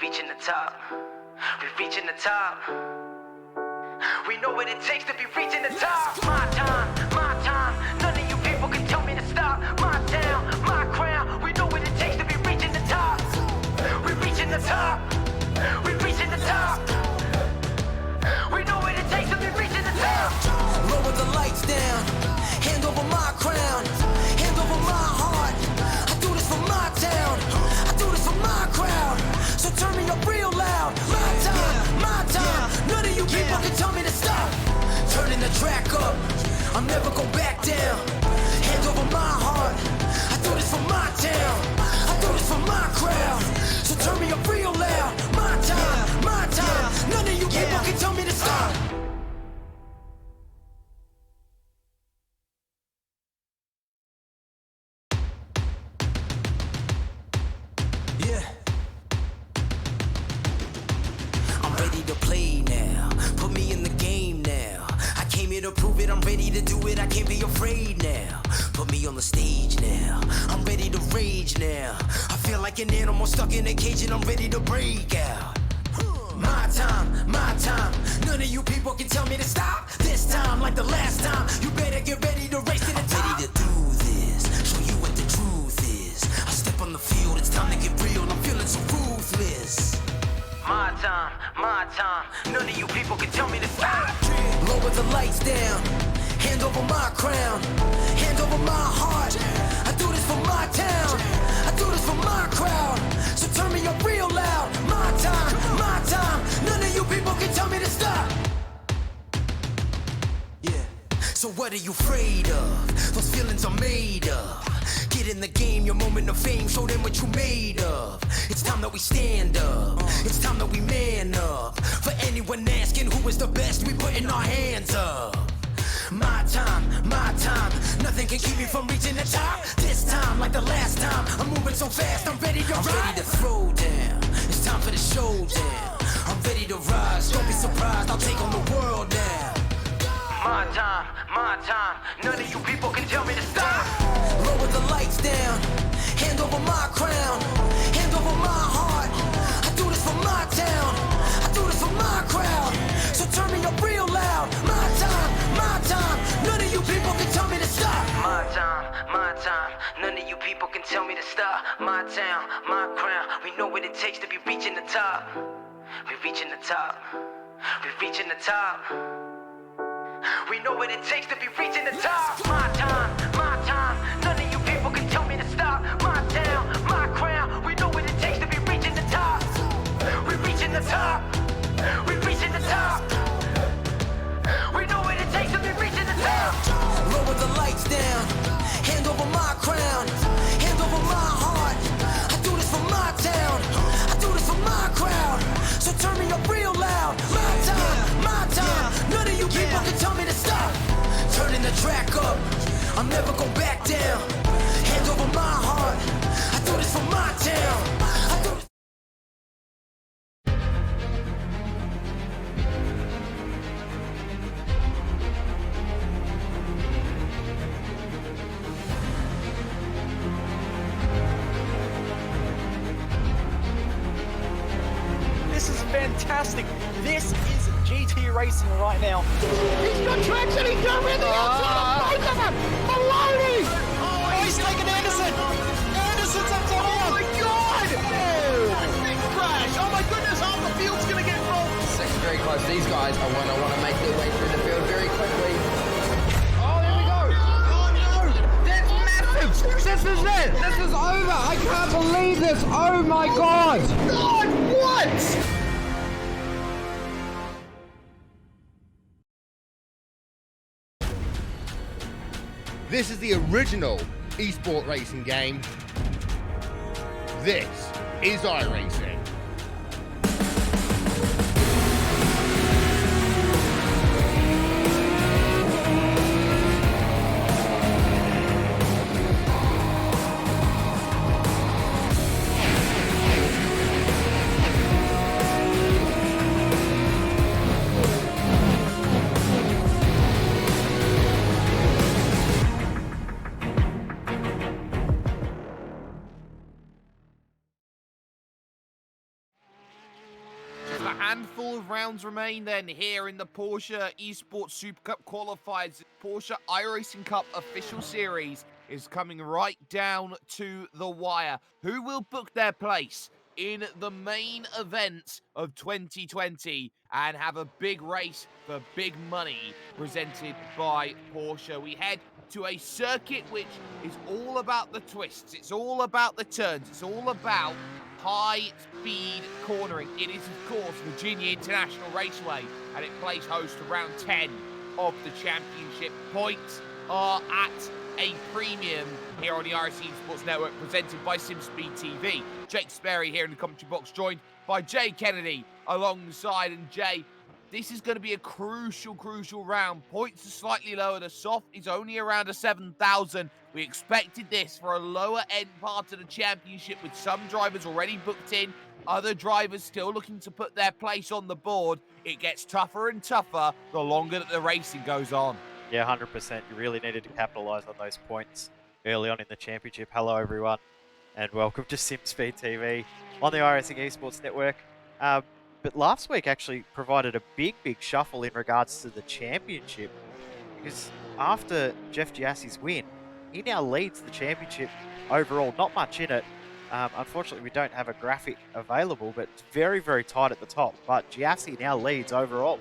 reaching the top. We're reaching the top. We know what it takes to be reaching the top. My time, my time. None of you people can tell me to stop. My town, my crown. We know what it takes to be reaching the top. We're reaching the top. We're reaching the top. We know what it takes to be reaching the top. Lower the lights down. Hand over my crown. Hand over my heart. I do this for my town. I do this for my crowd. So turn me up real loud. My time, my time. None of you people can tell me to stop. Turning the track up. I'm never go back down. Hand over my heart. I do this for my town. I do this for my crowd. So turn me up real loud. My time, my time. None of you people can tell me to stop. Yeah. I'm ready to play now. Put me in the game now. I came here to prove it. I'm ready to do it. I can't be afraid now. Put me on the stage now. I'm ready to rage now. I feel like an animal stuck in a cage and I'm ready to break out. My time, my time. None of you people can tell me to stop. This time, like the last time, you better get ready to race to the top. I'm ready to do this. Show you what the truth is. I step on the field. It's time to get real. I'm feeling so ruthless. My time, my time. None of you people can tell me to stop. Lower the lights down. Hand over my crown. Hand over my heart. I do this for my town. I do this for my crowd. So turn me up real loud. My time, my time. None of you people can tell me to stop. Yeah. So what are you afraid of? Those feelings are made of. Get in the game, your moment of fame. Show them what you made of. It's time that we stand up. It's time that we man up. For anyone asking who is the best, we putting our hands up. My time, my time. Nothing can keep me from reaching the top. This time, like the last time, I'm moving so fast, I'm ready to ride. I'm ready to throw down. It's time for the showdown. I'm ready to rise. Don't be surprised, I'll take on the world now. My time, my time. None of you people can tell me to stop. Lower the lights down. Hand over my crown. Hand over my heart. I do this for my town. I do this for my crowd. So turn me up real loud. My time, my time. None of you people can tell me to stop. My time, my time. None of you people can tell me to stop. My town, my crown. We know what it takes to be reaching the top. We're reaching the top. We're reaching the top. We know what it takes to be reaching the top. My time, my time. None of you people can tell me to stop. My town, my crown. We know what it takes to be reaching the top. We're reaching the top. We're reaching the top. We know what it takes to be reaching the top. Lower the lights down. Hand over my crown. Hand over my heart. I do this for my town. I do this for my crowd. So turn me up real loud. My time, my time. None of you people can tell me to stop. Turning the track up. I'm never go back down. Hand over my heart. I do this for my town. I do this. This is fantastic. This is GT Racing right now. He's got traction, he's got everything outside of both of them! Maloney! Oh, he's taken Anderson. Anderson's up to Oh my god! Oh, big crash! Oh my goodness, half the field's gonna get rolled! Second very close. These guys are want to make their way through the field very quickly. Oh, there we go! Oh no! That's massive! This is it! This is over! I can't believe this! Oh my god! God, what? This is the original esport racing game. This is iRacing. handful of rounds remain then here in the Porsche Esports Supercup qualifiers. Porsche iRacing Cup official series is coming right down to the wire. Who will book their place in the main event of 2020 and have a big race for big money presented by Porsche? We head to a circuit which is all about the twists, it's all about the turns, it's all about high-speed cornering. It is, of course, Virginia International Raceway, and it plays host to round 10 of the championship. Points are at a premium here on the iRacing Sports Network, presented by SimSpeed TV. Jake Sperry here in the commentary box, joined by Jay Kennedy alongside. And Jay, this is going to be a crucial round. Points are slightly lower. The soft is only around a 7,000. We expected this for a lower end part of the championship, with some drivers already booked in, other drivers still looking to put their place on the board. It gets tougher and tougher the longer that the racing goes on. Yeah, 100%. You really needed to capitalise on those points early on in the championship. Hello, everyone, and welcome to SimSpeed TV on the iRacing Esports Network. But last week actually provided a big shuffle in regards to the championship, because after Jeff Giassi's win, he now leads the championship overall. Not much in it. Unfortunately, we don't have a graphic available, but it's very tight at the top. But Giassi now leads overall.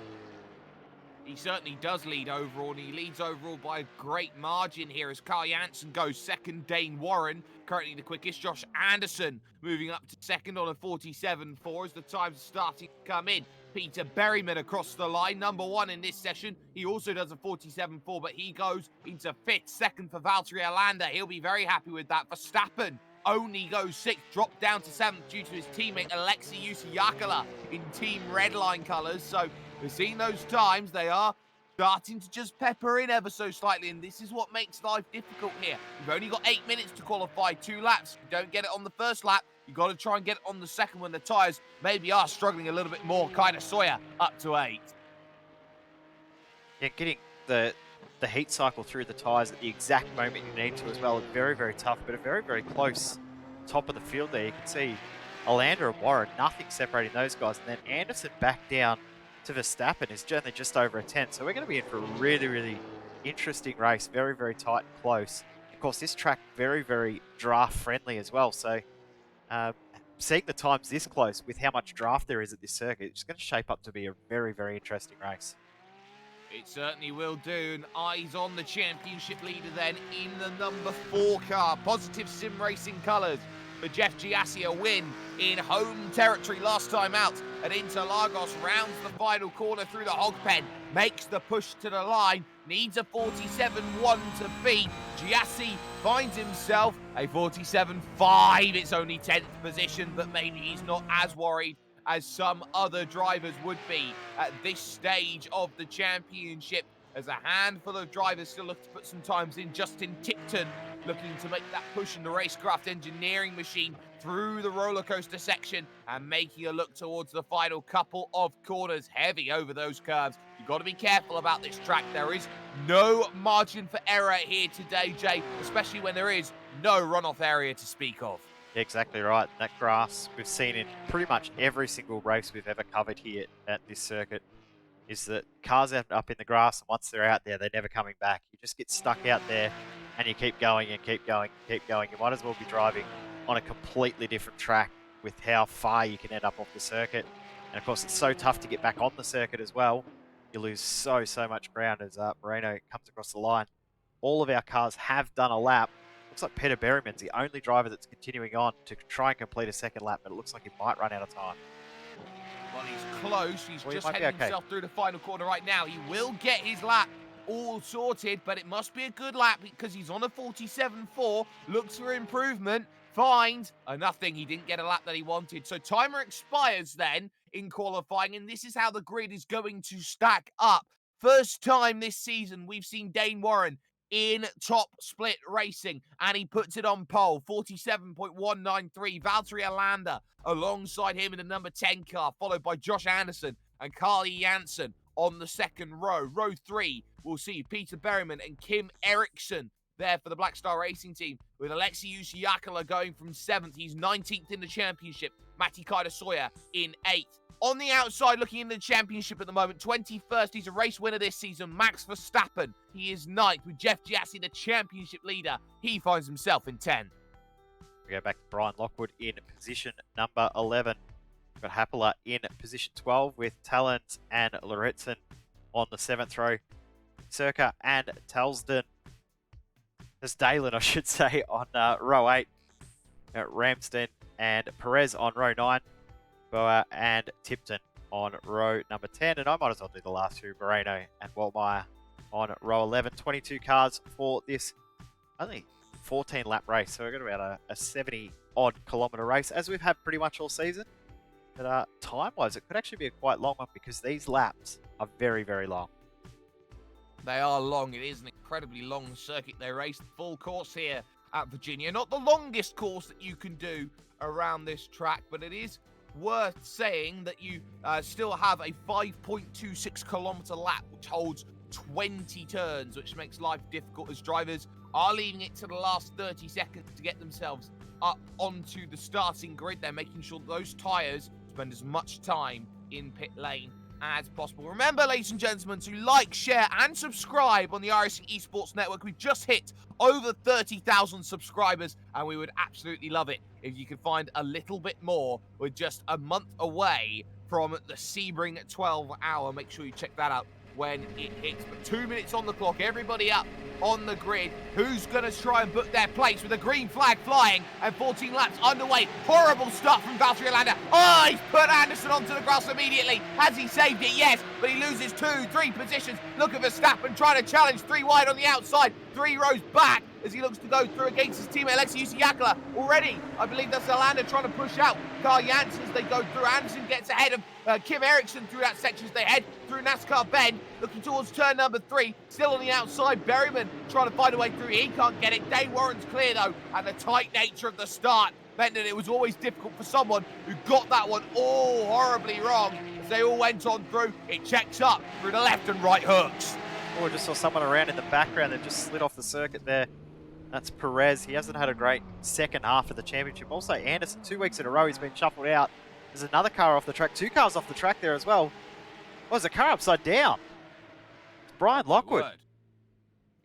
He certainly does lead overall, and he leads overall by a great margin here as Carl Janssen goes second. Dane Warren, currently the quickest. Josh Anderson moving up to second on a 47.4 as the times are starting to come in. Peter Berryman across the line, number one in this session. He also does a 47.4, but he goes into fifth. Second for Valtteri Alander. He'll be very happy with that. Verstappen only goes sixth, dropped down to seventh due to his teammate Alexei Yusiakala in Team Redline colours. So we're seeing those times. They are starting to just pepper in ever so slightly, and this is what makes life difficult here. You've only got 8 minutes to qualify, 2 laps. If you don't get it on the first lap, you've got to try and get it on the second when the tyres maybe are struggling a little bit more. Kind of Sawyer up to 8. Yeah, getting the heat cycle through the tyres at the exact moment you need to as well is very tough, but a very close top of the field there. You can see Alander and Warren, nothing separating those guys, and then Anderson back down to Verstappen is generally just over a 10. So we're going to be in for a really interesting race, very tight and close. Of course, this track very draft friendly as well. So seeing the times this close with how much draft there is at this circuit, it's going to shape up to be a very interesting race. It certainly will do. And eyes on the championship leader then in the number 4 car. Positive Sim Racing colours for Jeff Giassi. A win in home territory last time out at Interlagos. Rounds the final corner through the hog pen. Makes the push to the line. Needs a 47.1 to beat. Giassi finds himself a 47.5. It's only 10th position, but maybe he's not as worried as some other drivers would be at this stage of the championship, as a handful of drivers still look to put some times in. Justin Tipton looking to make that push in the racecraft engineering machine through the roller coaster section and making a look towards the final couple of corners. Heavy over those curves. You've got to be careful about this track. There is no margin for error here today, Jay, especially when there is no runoff area to speak of. Yeah, exactly right. That grass we've seen in pretty much every single race we've ever covered here at this circuit is that cars end up in the grass, and once they're out there, they're never coming back. You just get stuck out there and you keep going and keep going. You might as well be driving on a completely different track with how far you can end up off the circuit. And of course, it's so tough to get back on the circuit as well. You lose so much ground as Moreno comes across the line. All of our cars have done a lap. Looks like Peter Berryman's the only driver that's continuing on to try and complete a second lap, but it looks like he might run out of time. Well, he's close. He's Well, he just might be heading okay. himself through the final corner right now. He will get his lap all sorted, but it must be a good lap because he's on a 47.4. Looks for improvement. Finds a nothing. He didn't get a lap that he wanted. So timer expires then in qualifying, and this is how the grid is going to stack up. First time this season we've seen Dane Warren in top split racing, and he puts it on pole. 47.193. Valtteri Alander alongside him in the number 10 car, followed by Josh Anderson and Carly Janssen on the second row. Row 3 we'll see Peter Berryman and Kim Eriksson there for the Black Star Racing team, with Alexei Yusiakala going from 7th. He's 19th in the championship. Matti Kaida Sawyer in 8th. On the outside, looking in the championship at the moment, 21st, he's a race winner this season, Max Verstappen. He is 9th with Jeff Giassi, the championship leader. He finds himself in 10th. We go back to Brian Lockwood in position number 11. We've got Happela in position 12 with Talent and Loretson on the 7th row. Circa and Telsden. There's Dalen, I should say, on row 8. Ramsden and Perez on row 9. Boa and Tipton on row number 10. And I might as well do the last two, Moreno and Waltmeyer on row 11. 22 cars for this only 14 lap race. So we're going to be about a 70 odd kilometre race, as we've had pretty much all season. But time-wise, it could actually be a quite long one because these laps are very, very long. They are long. It is an incredibly long circuit. They race the full course here at Virginia. Not the longest course that you can do around this track, but it is worth saying that you still have a 5.26 kilometre lap, which holds 20 turns, which makes life difficult as drivers are leaving it to the last 30 seconds to get themselves up onto the starting grid. They're making sure that those tyres spend as much time in pit lane as possible. Remember, ladies and gentlemen, to like, share and subscribe on the iRacing Esports Network. We've just hit over 30,000 subscribers, and we would absolutely love it if you could find a little bit more. We're just a month away from the Sebring 12 hour. Make sure you check that out when it hits. But 2 minutes on the clock, everybody up on the grid. Who's going to try and book their place with a green flag flying and 14 laps underway? Horrible stuff from Valtteri Landa. Oh, he's put Anderson onto the grass immediately. Has he saved it? Yes, but he loses 2-3 positions. Look at Verstappen trying to challenge 3 wide on the outside, 3 rows back as he looks to go through against his teammate Alexei Yusiakala. Already, I believe that's Landa trying to push out Carl Janssen as they go through. Anderson gets ahead of Kim Eriksson through that section as they head through NASCAR Bend, looking towards turn number 3. Still on the outside, Berryman trying to find a way through. He can't get it. Dane Warren's clear though, and the tight nature of the start meant that it was always difficult for someone who got that one all horribly wrong. As they all went on through, it checks up through the left and right hooks. Oh, I just saw someone around in the background that just slid off the circuit there. That's Perez. He hasn't had a great second half of the championship. Also, Anderson, 2 weeks in a row, he's been shuffled out. There's another car off the track. 2 cars off the track there as well. Oh, there's a car upside down. It's Brian Lockwood.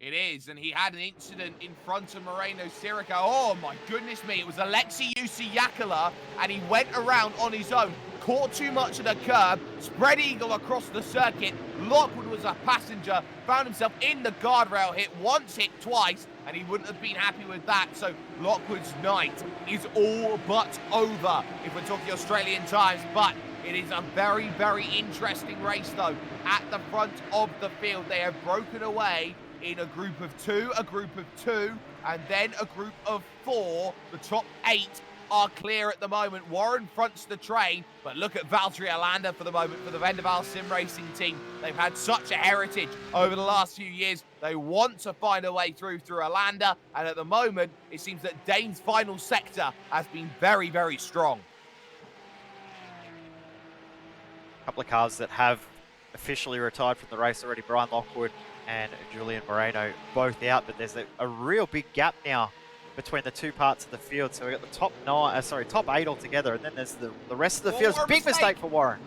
It is, and he had an incident in front of Moreno Sirica. Oh my goodness me, it was Alexei Yusiakala, and he went around on his own, caught too much of the curb, spread eagle across the circuit. Lockwood was a passenger, found himself in the guardrail, hit once, hit twice, and he wouldn't have been happy with that. So Lockwood's night is all but over, if we're talking Australian times. But it is a very, very interesting race, though. At the front of the field, they have broken away in a group of 2, and then a group of 4. The top 8 are clear at the moment. Warren fronts the train, but look at Valtteri Landa for the moment for the Vendaval Sim Racing team. They've had such a heritage over the last few years. They want to find a way through Landa, and at the moment, it seems that Dane's final sector has been very, very strong. A couple of cars that have officially retired from the race already. Brian Lockwood and Julian Moreno both out, but there's a real big gap now between the 2 parts of the field. So we've got the top 8 altogether, and then there's the rest of the field. It's a big mistake for Warren.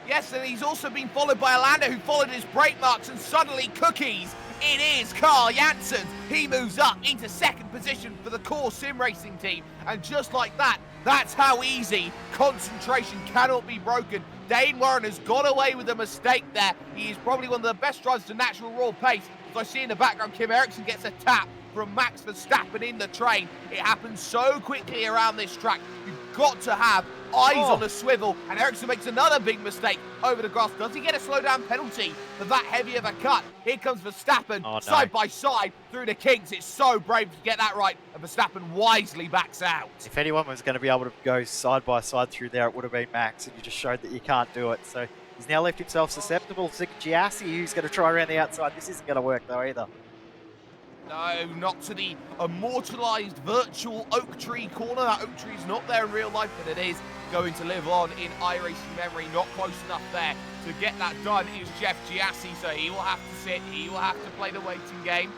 Yes, and he's also been followed by Landa, who followed his brake marks, and suddenly cookies. It is Carl Janssen. He moves up into 2nd position for the core sim racing team. And just like that, that's how easy concentration cannot be broken. Dane Warren has got away with a mistake there. He is probably one of the best drivers to natural raw pace. As I see in the background, Kim Eriksson gets a tap from Max Verstappen in the train. It happens so quickly around this track. You've got to have eyes on the swivel, and Eriksson makes another big mistake over the grass. Does he get a slowdown penalty for that heavy of a cut? Here comes Verstappen, side by side through the kinks. It's so brave to get that right, and Verstappen wisely backs out. If anyone was going to be able to go side by side through there, it would have been Max, and you just showed that you can't do it. So he's now left himself susceptible to Giassi, who's going to try around the outside. This isn't going to work though either. No, not to the immortalised virtual oak tree corner. That oak tree is not there in real life, but it is going to live on in iRacing memory. Not close enough there to get that done is Jeff Giassi, so he will have to sit, he will have to play the waiting game.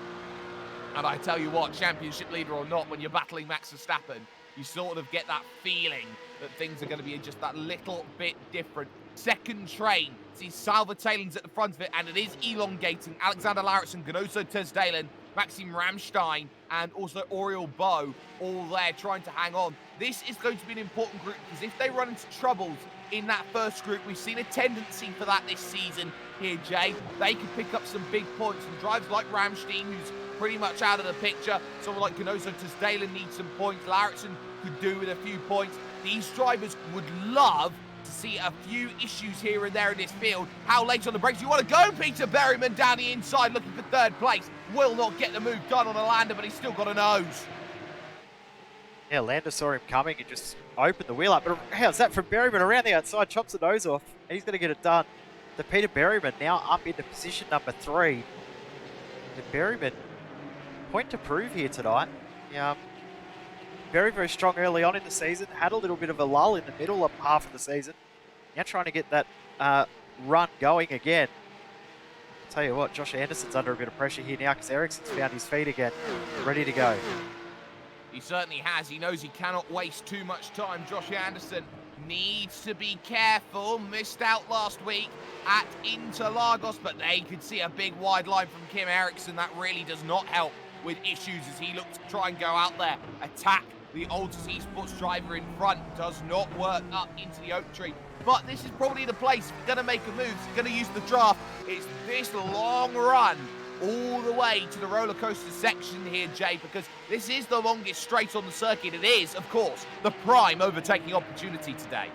And I tell you what, championship leader or not, when you're battling Max Verstappen, you sort of get that feeling that things are going to be just that little bit different. Second train, see Salva Taylor's at the front of it, and it is elongating. Alexander Lauritsen, Ganoso Tesdalen, Maxim Ramstein, and also Oriol Bo, all there trying to hang on. This is going to be an important group, because if they run into troubles in that first group, we've seen a tendency for that this season here, Jay. They could pick up some big points, and drivers like Ramstein, who's pretty much out of the picture, someone like Ganoso Tesdalen needs some points, Lauritsen could do with a few points. These drivers would love to see a few issues here and there in this field. How late on the brakes you want to go? Peter Berryman down the inside looking for third place. Will not get the move done on a Lander, but he's still got a nose. Yeah, Lander saw him coming and just opened the wheel up. But how's that from Berryman around the outside? Chops the nose off. He's going to get it done. The Peter Berryman now up into position number 3. The Berryman, point to prove here tonight. Yeah. Very, very strong early on in the season. Had a little bit of a lull in the middle of half of the season. Now trying to get that run going again. I'll tell you what, Josh Anderson's under a bit of pressure here now because Ericsson's found his feet again. Ready to go. He certainly has. He knows he cannot waste too much time. Josh Anderson needs to be careful. Missed out last week at Interlagos, but they could see a big wide line from Kim Eriksson. That really does not help with issues as he looks to try and go out there, attack the Altus Esports driver in front. Does not work up into the oak tree. But this is probably the place. Going to make a move. Going to use the draft. It's this long run all the way to the roller coaster section here, Jay, because this is the longest straight on the circuit. It is, of course, the prime overtaking opportunity today.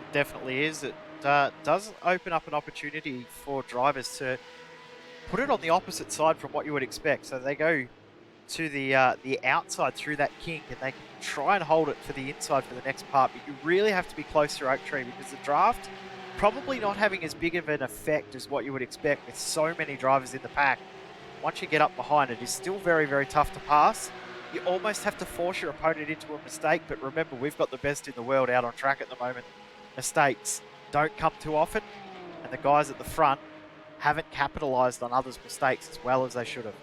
It definitely is. It does open up an opportunity for drivers to put it on the opposite side from what you would expect. So they go to the outside through that kink, and they can try and hold it for the inside for the next part, but you really have to be close to oak tree because the draft probably not having as big of an effect as what you would expect with so many drivers in the pack. Once you get up behind it, it's still very, very tough to pass. You almost have to force your opponent into a mistake, but remember, we've got the best in the world out on track at the moment. Mistakes don't come too often, and the guys at the front haven't capitalised on others' mistakes as well as they should have.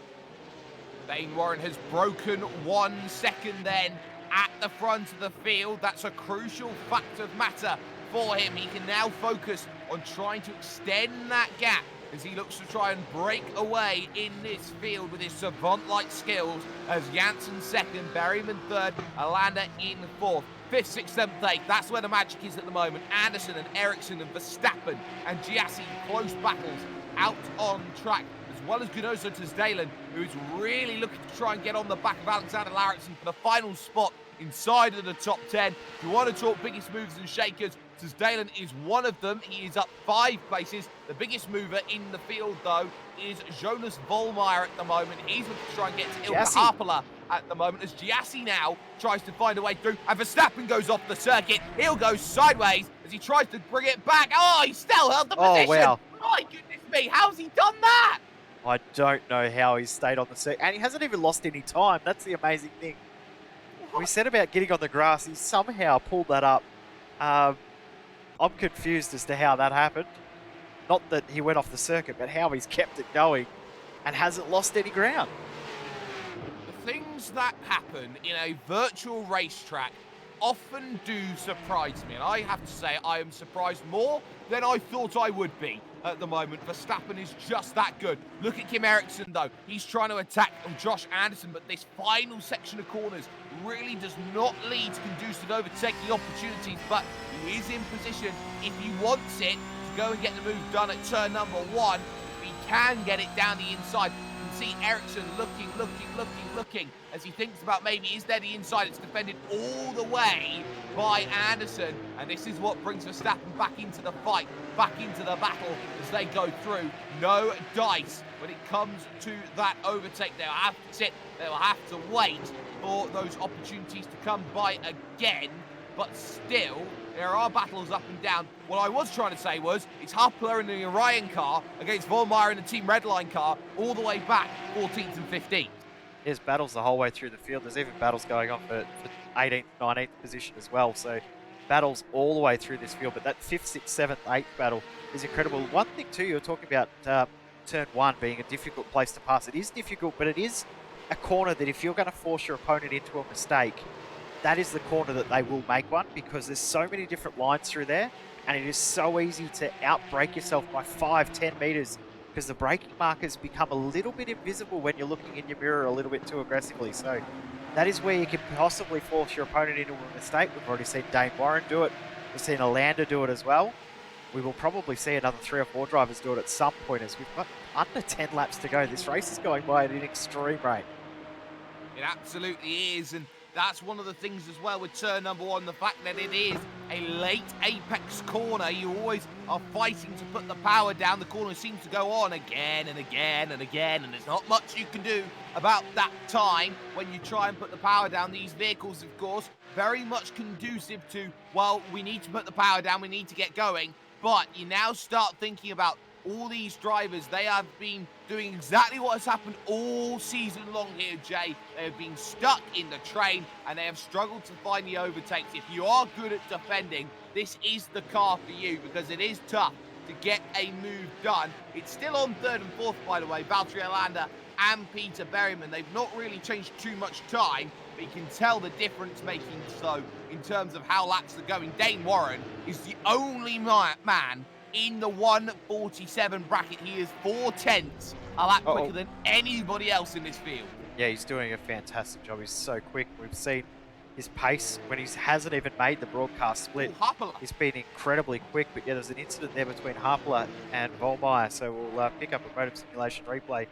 Bane Warren has broken 1 second then at the front of the field. That's a crucial fact of matter for him. He can now focus on trying to extend that gap as he looks to try and break away in this field with his savant-like skills, as Janssen second, Berryman third, Alanda in fourth. 5th, 6th, 7th, 8th, that's where the magic is at the moment. Anderson and Eriksson and Verstappen and Giassi, close battles out on track, as well as Ganoso Tesdalen, who is really looking to try and get on the back of Alexander Lauritsen for the final spot inside of the top 10. If you want to talk biggest movers and shakers, Tesdalen is one of them. He is up 5 places. The biggest mover in the field, though, is Jonas Vollmeyer at the moment. He's looking to try and get to Ilka Harpala at the moment, as Giassi now tries to find a way through, and Verstappen goes off the circuit. He'll go sideways as he tries to bring it back. Oh, he still held the position. Wow. My goodness me, how's he done that? I don't know how he's stayed on the circuit, and he hasn't even lost any time. That's the amazing thing. We said about getting on the grass, he somehow pulled that up. I'm confused as to how that happened. Not that he went off the circuit, but how he's kept it going and hasn't lost any ground. The things that happen in a virtual racetrack often do surprise me, and I have to say I am surprised more than I thought I would be at the moment. Verstappen is just that good. Look at Kim Eriksson though. He's trying to attack Josh Anderson, but this final section of corners really does not lead to conducive overtaking opportunities, but he is in position if he wants it to go and get the move done at turn number 1. If he can get it down the inside, you can see Eriksson looking as he thinks about maybe is there the inside. It's defended all the way by Anderson, and this is what brings Verstappen back into the fight, back into the battle as they go through. No dice when it comes to that overtake. They'll have to sit, they'll have to wait for those opportunities to come by again, but still there are battles up and down. What I was trying to say was it's Harpler in the Orion car against Vollmeyer in the Team Redline car all the way back 14th and 15th. There's battles the whole way through the field. There's even battles going on for 18th, 19th position as well. So battles all the way through this field. But that 5th, 6th, 7th, 8th battle is incredible. One thing too, you're talking about turn 1 being a difficult place to pass. It is difficult, but it is a corner that if you're going to force your opponent into a mistake, that is the corner that they will make one, because there's so many different lines through there, and it is so easy to outbrake yourself by 5-10 meters, because the braking markers become a little bit invisible when you're looking in your mirror a little bit too aggressively. So that is where you can possibly force your opponent into a mistake. We've already seen Dane Warren do it. We've seen Alander do it as well. We will probably see another 3 or 4 drivers do it at some point, as we've got under 10 laps to go. This race is going by at an extreme rate. It absolutely is, and that's one of the things as well with turn number 1, the fact that it is a late apex corner. You always are fighting to put the power down. The corner seems to go on again and again and again, and there's not much you can do about that time when you try and put the power down. These vehicles, of course, very much conducive to, well, we need to put the power down, we need to get going. But you now start thinking about all these drivers. They have been doing exactly what has happened all season long here, Jay. They have been stuck in the train and they have struggled to find the overtakes. If you are good at defending, this is the car for you, because it is tough to get a move done. It's still on 3rd and 4th, by the way, Valtteri Alander and Peter Berryman. They've not really changed too much time, but you can tell the difference making so in terms of how laps are going. Dane Warren is the only man in the 147 bracket. He is 4/10 a lap quicker than anybody else in this field. Yeah, he's doing a fantastic job. He's so quick. We've seen his pace when he hasn't even made the broadcast split. He's been incredibly quick, but yeah, there's an incident there between Harpler and Vollmeyer, so we'll pick up a motor simulation replay,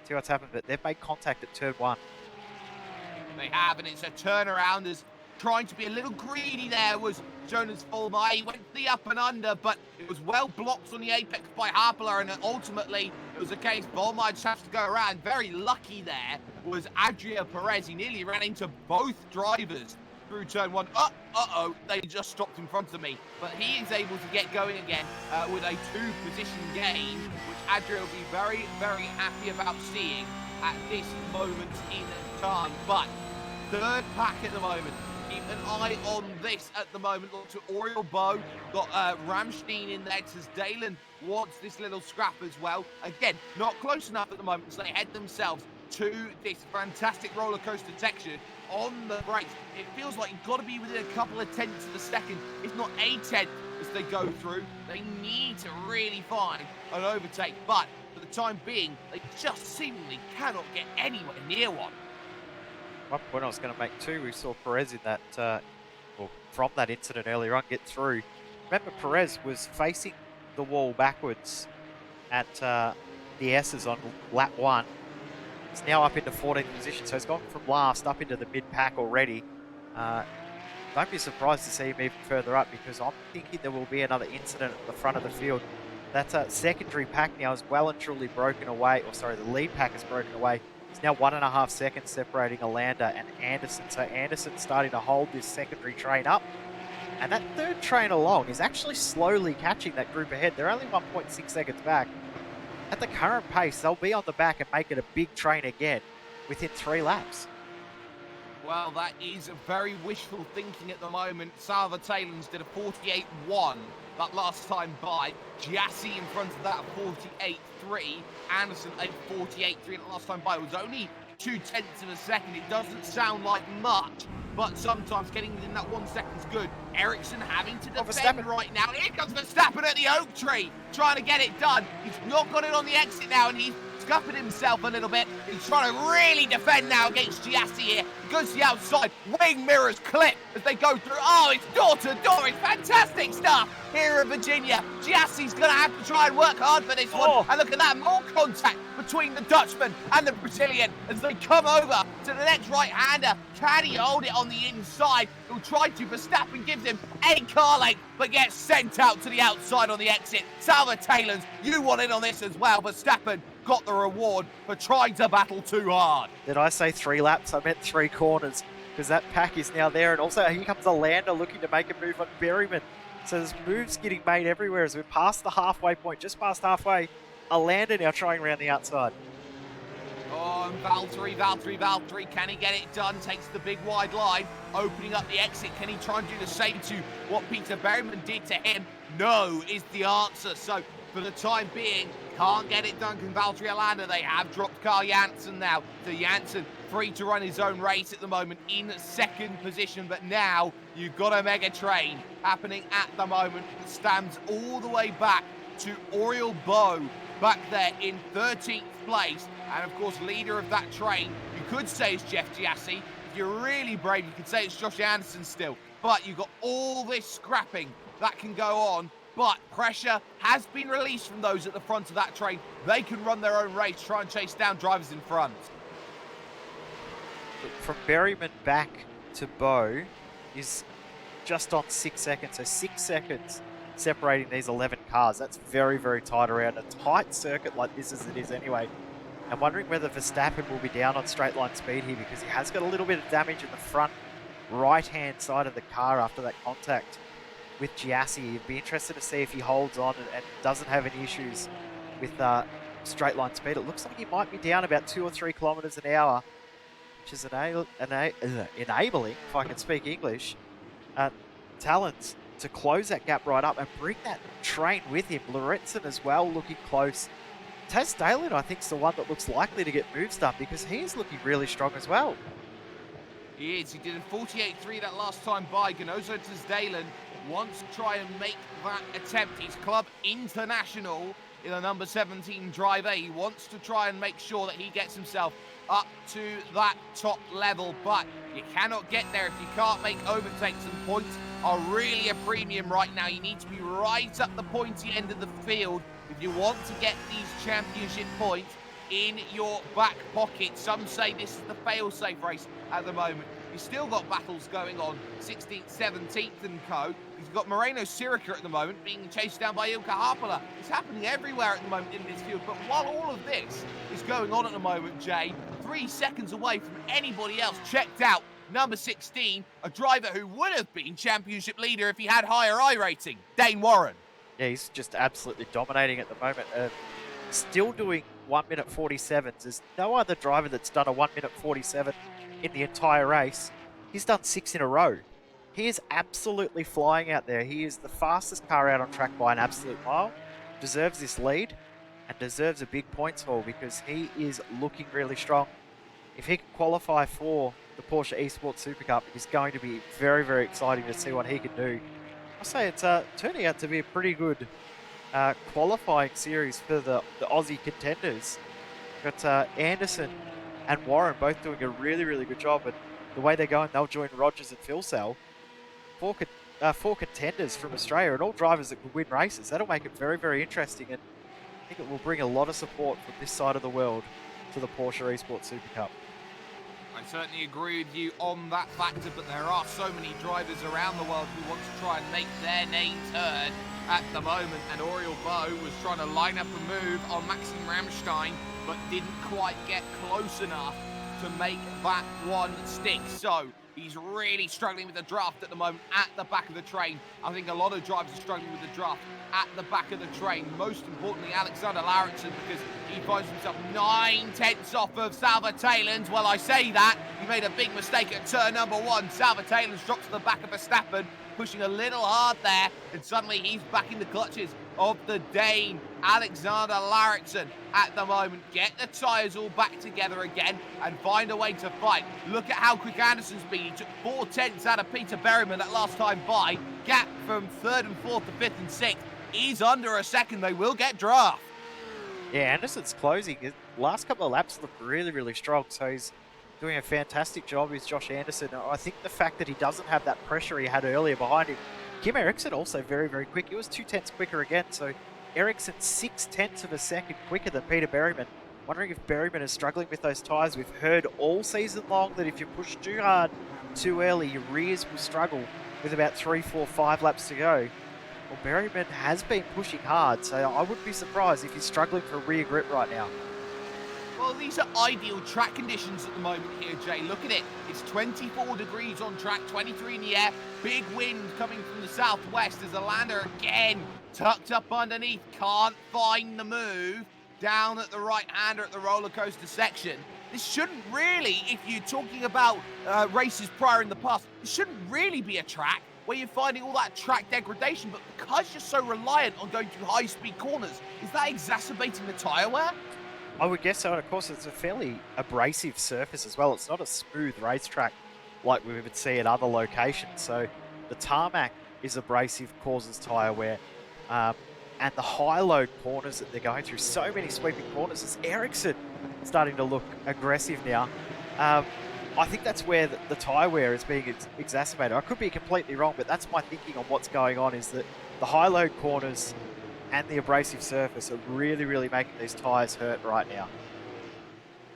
see what's happened, but they've made contact at turn 1. They have, and it's a turnaround. As trying to be a little greedy there was Jonas Vollmeyer. He went to the up and under, but it was well blocked on the apex by Harpler, and ultimately it was a case Vollmeyer just has to go around. Very lucky there was Adria Perez. He nearly ran into both drivers through turn 1. Uh-oh, they just stopped in front of me. But he is able to get going again with a 2-position gain, which Adria will be very, very happy about seeing at this moment in time. But 3rd pack at the moment. Keep an eye on this at the moment. Look to Oriel Bow, got Ramstein in there. Says Dalen wants this little scrap as well. Again, not close enough at the moment, so they head themselves to this fantastic roller coaster section on the brakes. It feels like you've got to be within a couple of tenths of a second, if not a tenth, as they go through. They need to really find an overtake, but for the time being, they just seemingly cannot get anywhere near one. One point I was going to make too, we saw Perez in that, from that incident earlier on, get through. Remember, Perez was facing the wall backwards at the S's on lap 1. He's now up into 14th position, so he's gone from last up into the mid-pack already. Don't be surprised to see him even further up, because I'm thinking there will be another incident at the front of the field. That secondary pack now is well and truly broken away, or sorry, the lead pack is broken away. It's now 1.5 seconds separating Alander and Anderson. So Anderson's starting to hold this secondary train up. And that 3rd train along is actually slowly catching that group ahead. They're only 1.6 seconds back. At the current pace, they'll be on the back and make it a big train again within 3 laps. Well, that is very wishful thinking at the moment. Salva Talens did a 48.1 that last time by. Giassi in front of that 48.3. Anderson a 48.3 that last time by. It was only 0.2 of a second. It doesn't sound like much, but sometimes getting within that 1 second is good. Ericsson having to defend right now. Here comes Verstappen at the oak tree, trying to get it done. He's not got it on the exit now, and he's scuffing himself a little bit. He's trying to really defend now against Giassi here. He goes to the outside. Wing mirrors clip as they go through. Oh, it's door to door. It's fantastic stuff here in Virginia. Giassi's going to have to try and work hard for this one. And look at that, more contact between the Dutchman and the Brazilian as they come over to the next right-hander. Can he hold it on the inside? He'll try to. Verstappen gives him a car length, but gets sent out to the outside on the exit. Salva Talens, you want in on this as well. Verstappen got the reward for trying to battle too hard. Did I say 3 laps? I meant 3 corners, because that pack is now there. And also here comes Alander looking to make a move on Berryman. So there's moves getting made everywhere as we're past the halfway point, just past halfway. Alander now trying around the outside. Oh, and Valtteri, can he get it done? Takes the big wide line, opening up the exit. Can he try and do the same to what Peter Berryman did to him? No is the answer. So for the time being, can't get it done. Can Valtteri Alander? They have dropped Carl Janssen now. So Janssen free to run his own race at the moment in second position, but now you've got a mega train happening at the moment that stands all the way back to Oriel Bow back there in 13th place, and of course leader of that train you could say is Jeff Giassi. If you're really brave you could say it's Josh Anderson still, but you've got all this scrapping that can go on, but pressure has been released from those at the front of that train. They can run their own race, try and chase down drivers in front. From Berryman back to Bow is just on 6 seconds, so 6 seconds separating these 11 cars. That's very, very tight around a tight circuit like this as it is anyway. I'm wondering whether Verstappen will be down on straight line speed here because he has got a little bit of damage in the front right-hand side of the car after that contact with Giassi. You'd be interested to see if he holds on and doesn't have any issues with straight line speed. It looks like he might be down about 2 or 3 kilometers an hour, which is enabling, if I can speak English, Talons to close that gap right up and bring that train with him. Lorentzen as well looking close. Taz Dalen, I think, is the one that looks likely to get moved up because he is looking really strong as well. He is. He did a 48.3 that last time by. Ganozo Taz-Dalen wants to try and make that attempt. He's club international in a number 17 driver. He wants to try and make sure that he gets himself up to that top level, but you cannot get there if you can't make overtakes, and points are really a premium right now. You need to be right up the pointy end of the field if you want to get these championship points in your back pocket. Some say this is the fail-safe race at the moment. You've still got battles going on, 16th, 17th and co. You've got Moreno Sirica at the moment being chased down by Ilka Harpala. It's happening everywhere at the moment in this field, but while all of this is going on at the moment, Jay, 3 seconds away from anybody else checked out, number 16, a driver who would have been championship leader if he had higher I rating, Dane Warren. Yeah, he's just absolutely dominating at the moment. Still doing 1 minute 47s. There's no other driver that's done a 1 minute 47 in the entire race. He's done 6 in a row. He is absolutely flying out there. He is the fastest car out on track by an absolute mile. Deserves this lead and deserves a big points haul because he is looking really strong. If he can qualify for the Porsche Esports Supercup, it's going to be very, very exciting to see what he can do. I say it's turning out to be a pretty good qualifying series for the Aussie contenders. Got Anderson and Warren both doing a really, really good job, and the way they're going, they'll join Rogers and Philsell. 4 contenders from Australia and all drivers that could win races. That'll make it very, very interesting, and I think it will bring a lot of support from this side of the world to the Porsche Esports Supercup. I certainly agree with you on that factor, but there are so many drivers around the world who want to try and make their names heard at the moment, and Oriel Bow was trying to line up a move on Maxim Ramstein, but didn't quite get close enough to make that one stick. So he's really struggling with the draft at the moment at the back of the train. I think a lot of drivers are struggling with the draft at the back of the train. Most importantly, Alexander Larrickson, because he finds himself 9/10 off of Salva Taylans. Well, I say that. He made a big mistake at turn number 1. Salva Taylans drops to the back of Verstappen, pushing a little hard there, and suddenly he's back in the clutches of the Dane, Alexander Larrickson, at the moment. Get the tyres all back together again and find a way to fight. Look at how quick Anderson's been. He took 4/10 out of Peter Berryman that last time by. Gap from 3rd and 4th to 5th and 6th is under a second. They will get draft. Yeah, Anderson's closing. His last couple of laps look really, really strong, so he's doing a fantastic job with Josh Anderson. I think the fact that he doesn't have that pressure he had earlier behind him. Kim Eriksson also very, very quick. He was 2/10 quicker again, so Eriksson 6/10 of a second quicker than Peter Berryman. Wondering if Berryman is struggling with those tyres. We've heard all season long that if you push too hard, too early, your rears will struggle with about 3, 4, 5 laps to go. Well, Berryman has been pushing hard, so I wouldn't be surprised if he's struggling for rear grip right now. Well, these are ideal track conditions at the moment here, Jay. Look at it. It's 24 degrees on track, 23 in the air. Big wind coming from the southwest as the lander again tucked up underneath. Can't find the move down at the right-hander at the roller coaster section. This shouldn't really, if you're talking about races prior in the past, it shouldn't really be a track where you're finding all that track degradation, but because you're so reliant on going through high-speed corners, is that exacerbating the tyre wear? I would guess so, and of course it's a fairly abrasive surface as well. It's not a smooth racetrack like we would see at other locations. So the tarmac is abrasive, causes tyre wear. And the high-load corners that they're going through, so many sweeping corners. Is Ericsson starting to look aggressive now? I think that's where the tyre wear is being exacerbated. I could be completely wrong, but that's my thinking on what's going on, is that the high-load corners and the abrasive surface are really, really making these tyres hurt right now.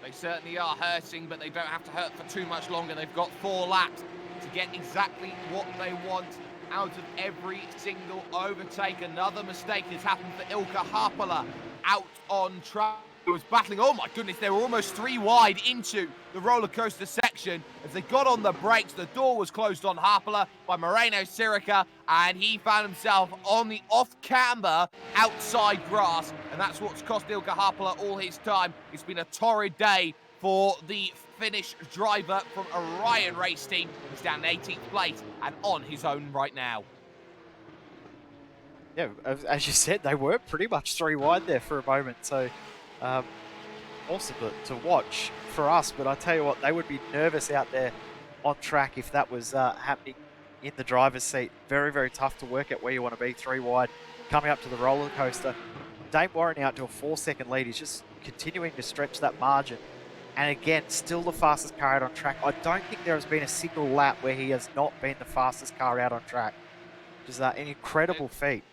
They certainly are hurting, but they don't have to hurt for too much longer. They've got 4 laps to get exactly what they want out of every single overtake. Another mistake has happened for Ilkka Haapala out on track. He was battling, oh my goodness, they were almost 3 wide into the roller coaster section. As they got on the brakes, the door was closed on Haapala by Moreno Sirica, and he found himself on the off-camber outside grass, and that's what's cost Ilkka Haapala all his time. It's been a torrid day for the Finnish driver from Orion Race Team. He's down in 18th place and on his own right now. Yeah, as you said, they were pretty much 3 wide there for a moment, so awesome to watch for us. But I tell you what, they would be nervous out there on track if that was happening in the driver's seat. Very, very tough to work at where you want to be, 3 wide, coming up to the roller coaster. Dane Warren out to a 4-second lead. He's just continuing to stretch that margin. And again, still the fastest car out on track. I don't think there has been a single lap where he has not been the fastest car out on track. Which is an incredible feat.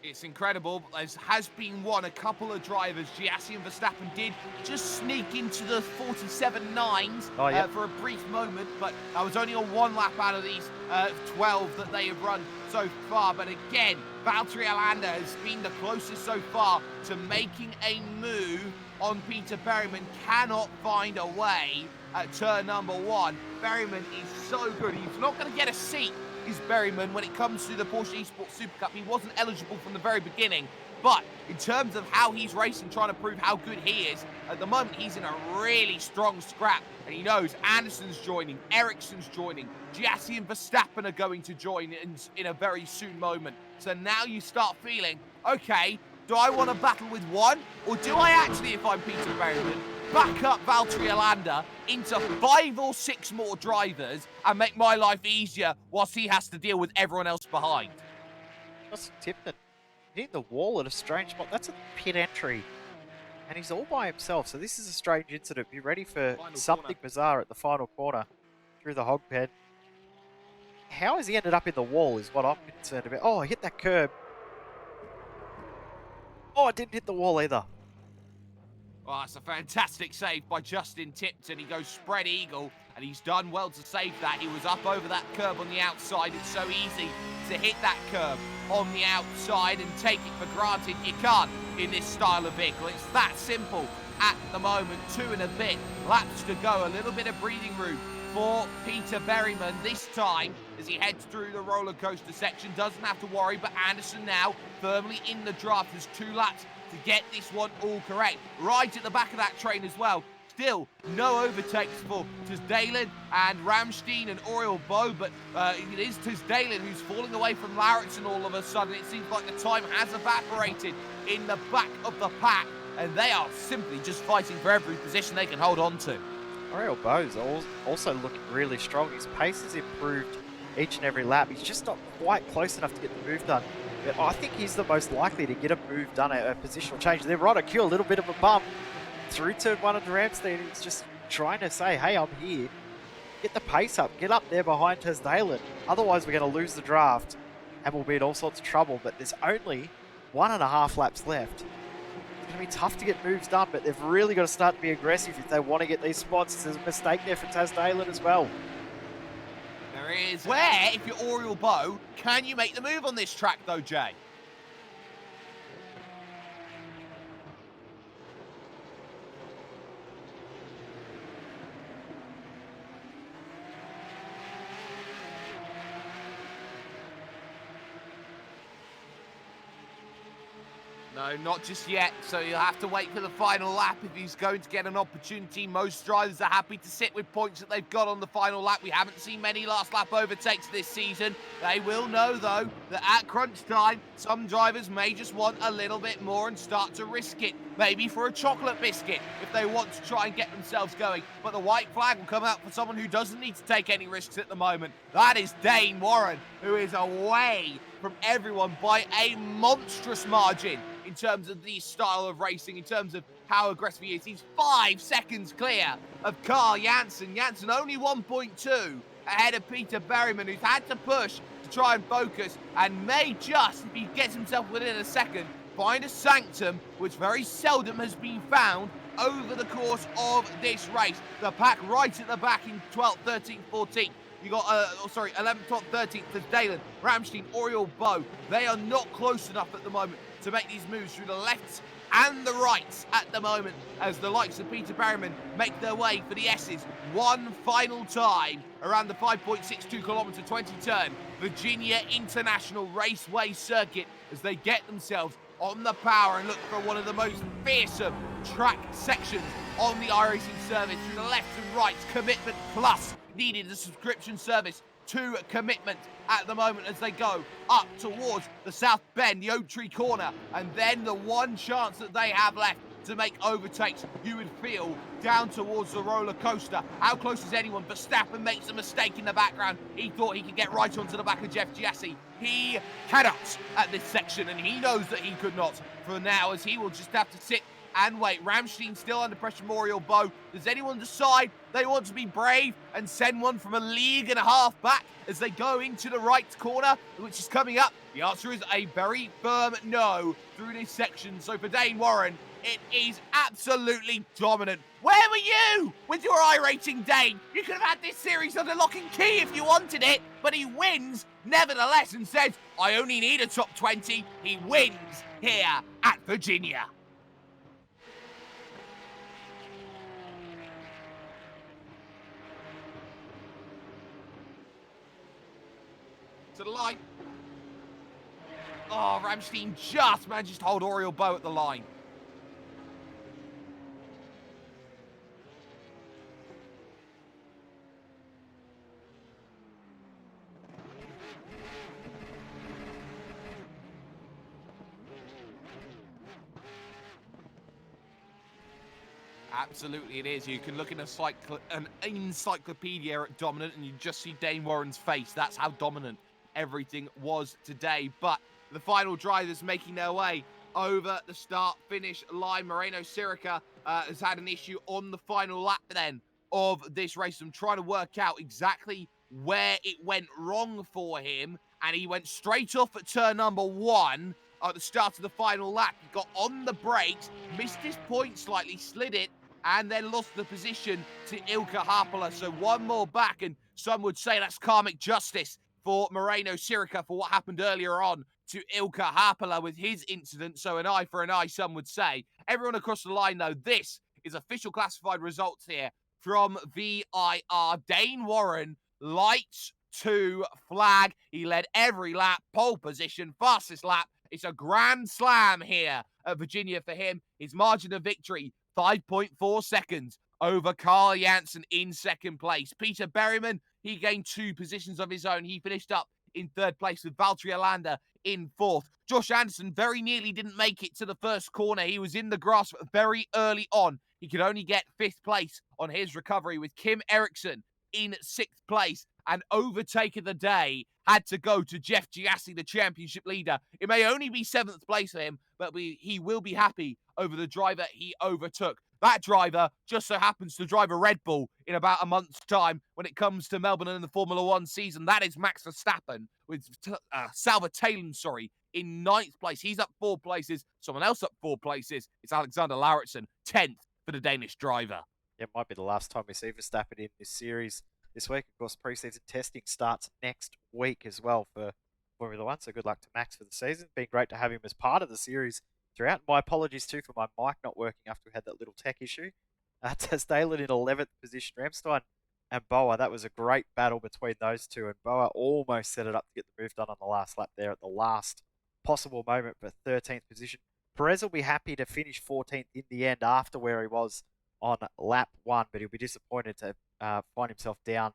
It's incredible. There has been a couple of drivers, Giassi and Verstappen, did just sneak into the 47.9s for a brief moment, but that was only on 1 lap out of these 12 that they have run so far. But again, Valtteri Alander has been the closest so far to making a move on Peter Berryman. Cannot find a way at turn number 1. Berryman is so good. He's not going to get a seat, is Berryman, when it comes to the Porsche Esports Supercup. He wasn't eligible from the very beginning, but in terms of how he's racing, trying to prove how good he is, at the moment he's in a really strong scrap, and he knows Anderson's joining, Ericsson's joining, Giassi and Verstappen are going to join in a very soon moment. So now you start feeling, okay, do I want to battle with one, or do I actually, if I'm Peter Berryman, back up Valtteri Alander into 5 or 6 more drivers and make my life easier whilst he has to deal with everyone else behind? Justin Tipton hitting the wall at a strange spot. That's a pit entry, and he's all by himself. So this is a strange incident. Be ready for something bizarre at the final corner through the hog pen. How has he ended up in the wall is what I'm concerned about. Oh, I hit that curb. Oh, I didn't hit the wall either. Oh, it's a fantastic save by Justin Tipton. He goes spread eagle, and he's done well to save that. He was up over that curb on the outside. It's so easy to hit that curb on the outside and take it for granted. You can't in this style of vehicle. It's that simple at the moment. 2 and a bit laps to go. A little bit of breathing room for Peter Berryman this time as he heads through the roller coaster section. Doesn't have to worry, but Anderson now firmly in the draft. There's 2 laps to get this one all correct. Right at the back of that train as well. Still no overtakes for Tisdalen and Ramstein and Oriol Bo, but it is Tisdalen who's falling away from Lauritsen all of a sudden. It seems like the time has evaporated in the back of the pack, and they are simply just fighting for every position they can hold on to. Oriol Bo's also looking really strong. His pace has improved each and every lap. He's just not quite close enough to get the move done. But I think he's the most likely to get a move done, a positional change. They're right, a little bit of a bump through turn 1 of Ramstein. He's just trying to say, hey, I'm here. Get the pace up. Get up there behind Tisdalen. Otherwise, we're going to lose the draft and we'll be in all sorts of trouble. But there's only 1.5 laps left. It's going to be tough to get moves done, but they've really got to start to be aggressive if they want to get these spots. There's a mistake there for Tisdalen as well. There is. Where, if you're Oriol Bo, can you make the move on this track though, Jay? No, not just yet. So you'll have to wait for the final lap if he's going to get an opportunity. Most drivers are happy to sit with points that they've got on the final lap. We haven't seen many last lap overtakes this season. They will know, though, that at crunch time, some drivers may just want a little bit more and start to risk it. Maybe for a chocolate biscuit if they want to try and get themselves going. But the white flag will come out for someone who doesn't need to take any risks at the moment. That is Dane Warren, who is away from everyone by a monstrous margin in terms of the style of racing, in terms of how aggressive he is. He's 5 seconds clear of Carl Janssen. Janssen only 1.2 ahead of Peter Berryman, who's had to push to try and focus and may just, if he gets himself within a second, find a sanctum, which very seldom has been found over the course of this race. The pack right at the back in 12th, 13th, 14th. You got, 11th, 12th, 13th, there's Dalen, Ramstein, Oriol, Bow. They are not close enough at the moment to make these moves through the lefts and the rights at the moment, as the likes of Peter Berryman make their way for the S's one final time around the 5.62 kilometre 20 turn Virginia International Raceway circuit, as they get themselves on the power and look for one of the most fearsome track sections on the iRacing service through the lefts and rights. Commitment Plus needed a subscription service to Commitment at the moment as they go up towards the South Bend, the Oak Tree corner, and then the one chance that they have left to make overtakes, you would feel, down towards the roller coaster. How close is anyone? Verstappen makes a mistake in the background. He thought he could get right onto the back of Jeff Giassi. He cannot at this section, and he knows that he could not for now, as he will just have to sit and wait. Ramstein still under pressure, Moriel Bow. Does anyone decide they want to be brave and send one from a league and a half back as they go into the right corner, which is coming up? The answer is a very firm no through this section. So for Dane Warren, it is absolutely dominant. Where were you with your iRacing, Dane? You could have had this series under lock and key if you wanted it, but he wins nevertheless and says, I only need a top 20. He wins here at Virginia. To the line. Oh, Ramstein just manages to hold Oriol Bow at the line. Absolutely it is. You can look in an encyclopedia at dominant and you just see Dane Warren's face. That's how dominant everything was today. But the final drivers making their way over the start-finish line. Moreno Sirica has had an issue on the final lap then of this race. I'm trying to work out exactly where it went wrong for him. And he went straight off at turn number 1 at the start of the final lap. He got on the brakes, missed his point slightly, slid it, and then lost the position to Ilkka Haapala. So one more back, and some would say that's karmic justice for Moreno Sirica for what happened earlier on to Ilkka Haapala with his incident. So an eye for an eye, some would say. Everyone across the line, though, this is official classified results here from VIR. Dane Warren, lights to flag. He led every lap, pole position, fastest lap. It's a grand slam here at Virginia for him. His margin of victory, 5.4 seconds over Carl Janssen in second place. Peter Berryman, he gained 2 positions of his own. He finished up in third place with Valtteri Alander in fourth. Josh Anderson very nearly didn't make it to the first corner. He was in the grasp very early on. He could only get 5th place on his recovery, with Kim Eriksson in 6th place. And overtake of the day had to go to Jeff Giassi, the championship leader. It may only be 7th place for him, but he will be happy over the driver he overtook. That driver just so happens to drive a Red Bull in about a month's time when it comes to Melbourne and the Formula 1 season. That is Max Verstappen, with Salva Talon, in 9th place. He's up 4 places. Someone else up 4 places. It's Alexander Lauritsen, 10th for the Danish driver. It might be the last time we see Verstappen in this series this week. Of course, pre-season testing starts next week as well for Formula 1, so good luck to Max for the season. Been great to have him as part of the series throughout. My apologies too for my mic not working after we had that little tech issue. Tasdalen in 11th position, Ramstein and Boa. That was a great battle between those two, and Boa almost set it up to get the move done on the last lap there at the last possible moment for 13th position. Perez will be happy to finish 14th in the end after where he was on lap 1, but he'll be disappointed to find himself down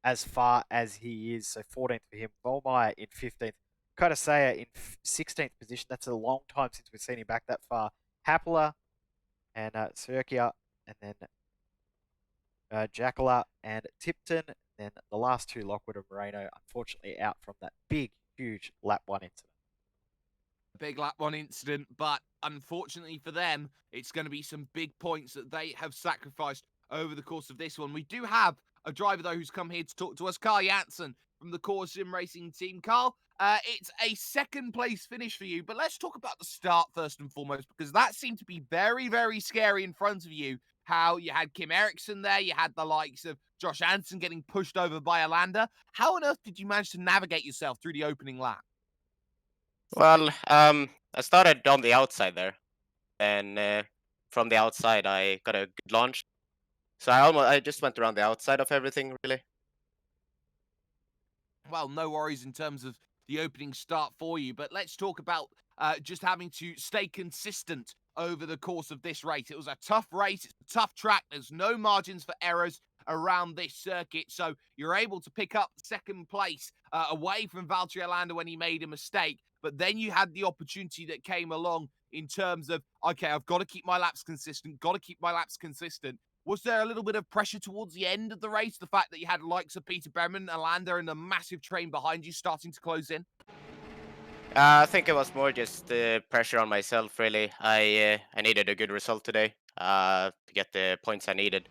as far as he is. So 14th for him. Vollmeyer in 15th. Kodasea in 16th position. That's a long time since we've seen him back that far. Happler and Serkia, and then Jackala and Tipton. Then the last two, Lockwood and Moreno, unfortunately out from that big, huge lap 1 incident. Big lap 1 incident, but unfortunately for them, it's going to be some big points that they have sacrificed over the course of this one. We do have a driver, though, who's come here to talk to us, Carl Janssen from the Core Sim Racing team. Carl, it's a second place finish for you, but let's talk about the start first and foremost, because that seemed to be very, very scary in front of you. How you had Kim Eriksson there, you had the likes of Josh Anson getting pushed over by Alanda. How on earth did you manage to navigate yourself through the opening lap? Well, I started on the outside there, and from the outside I got a good launch. So I just went around the outside of everything, really. Well, no worries in terms of the opening start for you, but let's talk about just having to stay consistent over the course of this race. It was a tough race, it's a tough track, there's no margins for errors around this circuit, so you're able to pick up second place away from Valtteri Alanda when he made a mistake, but then you had the opportunity that came along in terms of, okay, I've got to keep my laps consistent, Was there a little bit of pressure towards the end of the race? The fact that you had likes of Peter Behrman, Alanda, and a massive train behind you starting to close in? I think it was more just the pressure on myself, really. I needed a good result today to get the points I needed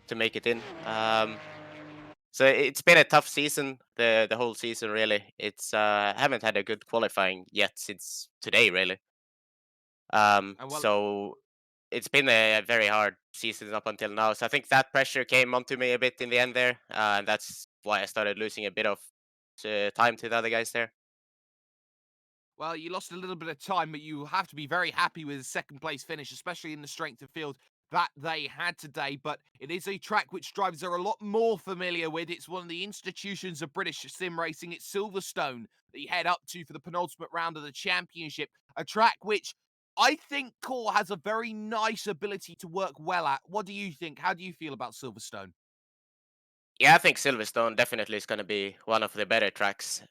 to make it in. So it's been a tough season, the whole season, really. It's I haven't had a good qualifying yet since today, really. So it's been a very hard season up until now. So I think that pressure came onto me a bit in the end there, and that's why I started losing a bit of time to the other guys there. Well, you lost a little bit of time, but you have to be very happy with the second place finish, especially in the strength of field that they had today. But it is a track which drivers are a lot more familiar with. It's one of the institutions of British sim racing. It's Silverstone that you head up to for the penultimate round of the championship. A track which I think Core has a very nice ability to work well at. What do you think? How do you feel about Silverstone? Yeah, I think Silverstone definitely is going to be one of the better tracks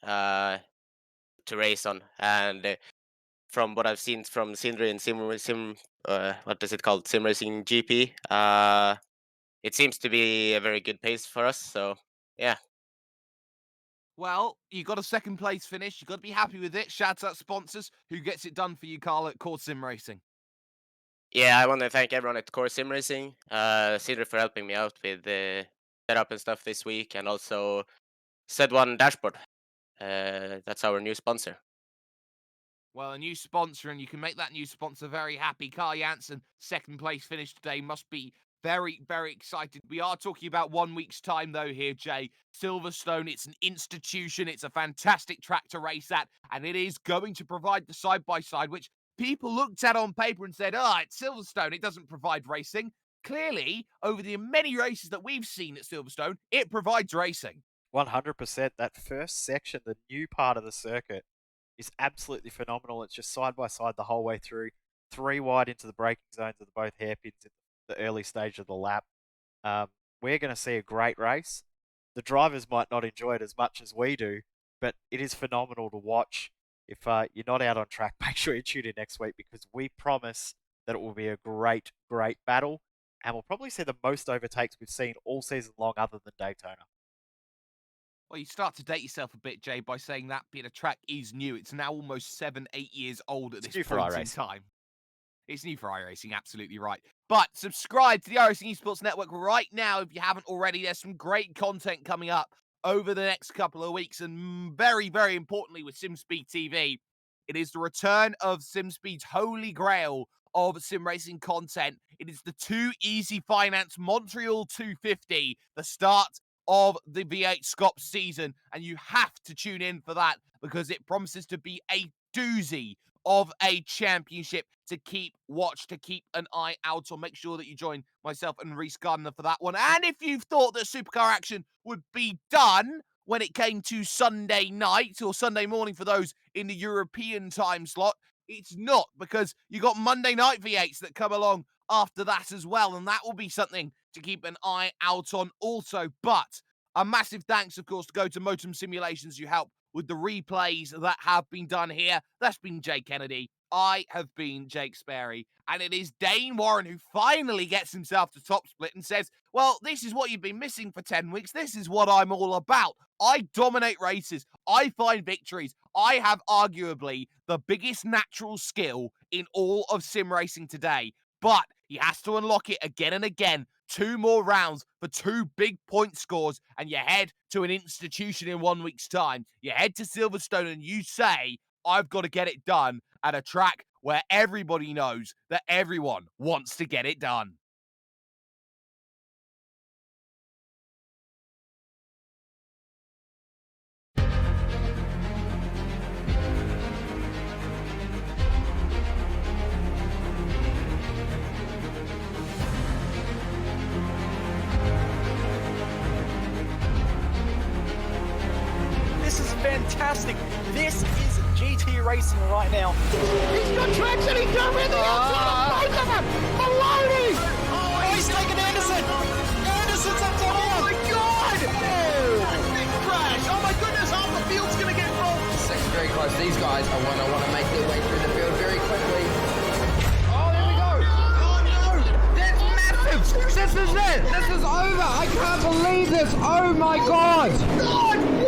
to race on, and from what I've seen from Sindri and what is it called, Sim Racing GP, it seems to be a very good pace for us. So yeah. Well, you got a second place finish. You got to be happy with it. Shout out sponsors who gets it done for you, Carl, at Core Sim Racing. Yeah, I want to thank everyone at Core Sim Racing, Sindri for helping me out with the setup and stuff this week, and also Said One Dashboard. That's our new sponsor. Well, a new sponsor, and you can make that new sponsor very happy. Carl Janssen, second place finish today, must be very, very excited. We are talking about 1 week's time, though, here, Jay. Silverstone, it's an institution. It's a fantastic track to race at, and it is going to provide the side-by-side, which people looked at on paper and said, it's Silverstone. It doesn't provide racing. Clearly, over the many races that we've seen at Silverstone, it provides racing. 100%. That first section, the new part of the circuit, is absolutely phenomenal. It's just side by side the whole way through. 3 wide into the braking zones of both hairpins in the early stage of the lap. We're going to see a great race. The drivers might not enjoy it as much as we do, but it is phenomenal to watch. If you're not out on track, make sure you tune in next week, because we promise that it will be a great, great battle. And we'll probably see the most overtakes we've seen all season long other than Daytona. Well, you start to date yourself a bit, Jay, by saying that bit of track is new. It's now almost 7-8 years old at this point in time. It's new for iRacing, absolutely right. But subscribe to the iRacing Esports Network right now if you haven't already. There's some great content coming up over the next couple of weeks. And very, very importantly with SimSpeed TV, it is the return of SimSpeed's holy grail of sim racing content. It is the Too Easy Finance Montreal 250, the start of the V8 Scops season, and you have to tune in for that because it promises to be a doozy of a championship to keep an eye out on. Make sure that you join myself and Reese Gardner for that one. And if you've thought that Supercar action would be done when it came to Sunday night or Sunday morning for those in the European time slot, It's not, because you got Monday night V8s that come along after that as well, and that will be something to keep an eye out on also. But a massive thanks, of course, to go to Motum Simulations, who help with the replays that have been done here. That's been Jake Kennedy. I have been Jake Sperry, and it is Dane Warren who finally gets himself to top split and says, well, this is what you've been missing for 10 weeks. This is what I'm all about. I dominate races. I find victories. I have arguably the biggest natural skill in all of sim racing today, but he has to unlock it again and again. 2 more rounds for 2 big point scores, and you head to an institution in 1 week's time. You head to Silverstone and you say, I've got to get it done at a track where everybody knows that everyone wants to get it done. This is fantastic. This is GT Racing right now. He's got traction, he's got everything outside of both of them! Maloney! Oh, he's taken Anderson. Anderson's up top. Oh my god! Oh! Big crash! Oh my goodness, half the field's gonna get rolled! Second very close. These guys are want to make their way through the field very quickly. Oh, there we go. Oh no! That's massive. This is it. This is over. I can't believe this. Oh my god. God!